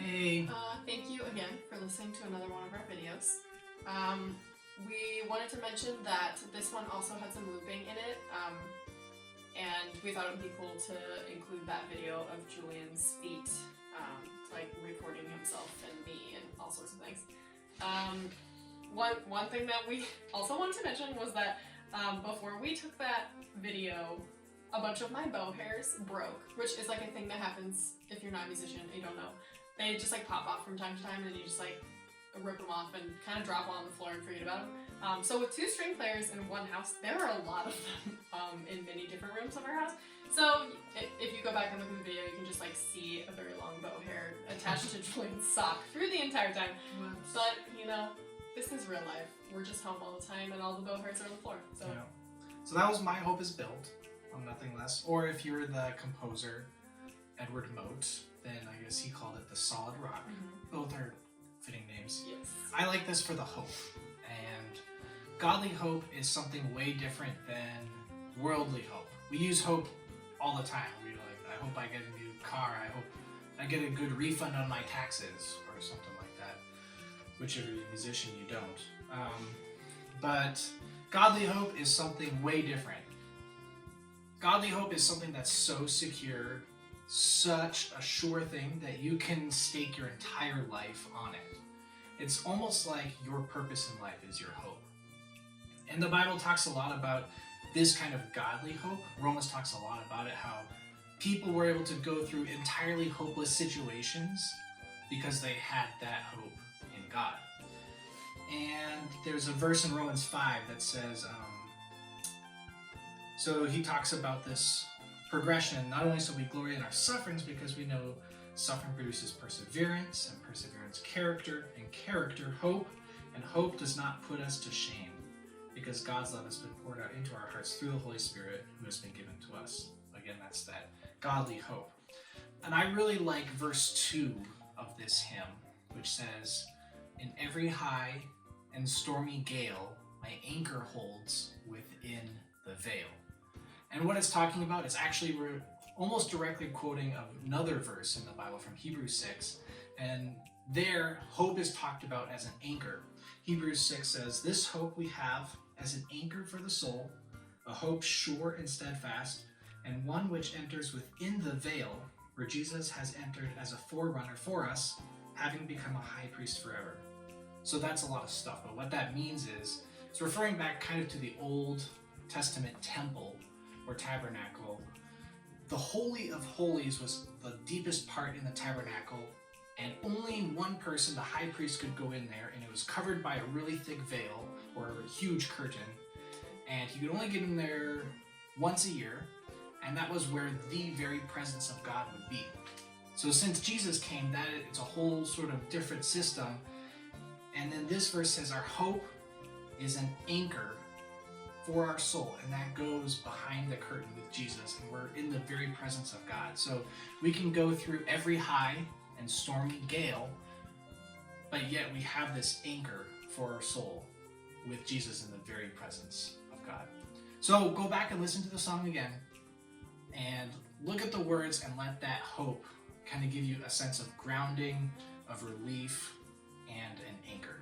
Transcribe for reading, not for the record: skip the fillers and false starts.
Hey. Thank you again for listening to another one of our videos. We wanted to mention that this one also had some looping in it, and we thought it would be cool to include that video of Julian's feet, like recording himself and me and all sorts of things. One thing that we also wanted to mention was that before we took that video, a bunch of my bow hairs broke, which is like a thing that happens if you're not a musician and you don't know. They just like pop off from time to time and you just like rip them off and kind of drop on the floor and forget about them. So with 2 string players in one house, there are a lot of them in many different rooms of our house. So if you go back and look at the video, you can just like see a very long bow hair attached to Julian's sock through the entire time. But you know, this is real life. We're just home all the time and all the bow hairs are on the floor. So, yeah. So that was My Hope is Built, on Nothing Less. Or if you're the composer, Edward Mote, then I guess he called it the Solid Rock. Mm-hmm. Both are fitting names. Yes. I like this for the hope. And godly hope is something way different than worldly hope. We use hope all the time. We like, I hope I get a new car. I hope I get a good refund on my taxes or something like that. Whichever musician you don't. But godly hope is something way different. Godly hope is something that's so secure, such a sure thing that you can stake your entire life on it. It's almost like your purpose in life is your hope. And the Bible talks a lot about this kind of godly hope. Romans talks a lot about it, how people were able to go through entirely hopeless situations because they had that hope in God. And there's a verse in Romans 5 that says, so he talks about this progression, not only so we glory in our sufferings, because we know suffering produces perseverance, and perseverance character, and character hope, and hope does not put us to shame, because God's love has been poured out into our hearts through the Holy Spirit who has been given to us. Again, that's that godly hope. And I really like verse 2 of this hymn, which says, in every high and stormy gale, my anchor holds within the veil. And what it's talking about is actually, we're almost directly quoting another verse in the Bible from Hebrews 6. And there, hope is talked about as an anchor. Hebrews 6 says, this hope we have as an anchor for the soul, a hope sure and steadfast, and one which enters within the veil, where Jesus has entered as a forerunner for us, having become a high priest forever. So that's a lot of stuff, but what that means is, it's referring back kind of to the Old Testament temple or tabernacle. The Holy of Holies was the deepest part in the tabernacle, and only one person, the high priest, could go in there, and it was covered by a really thick veil or a huge curtain, and he could only get in there once a year, and that was where the very presence of God would be. So since Jesus came, that it's a whole sort of different system. And then this verse says our hope is an anchor for our soul, and that goes behind the curtain with Jesus, and we're in the very presence of God. So we can go through every high and stormy gale, but yet we have this anchor for our soul with Jesus in the very presence of God. So go back and listen to the song again, and look at the words and let that hope kind of give you a sense of grounding, of relief, and an anchor.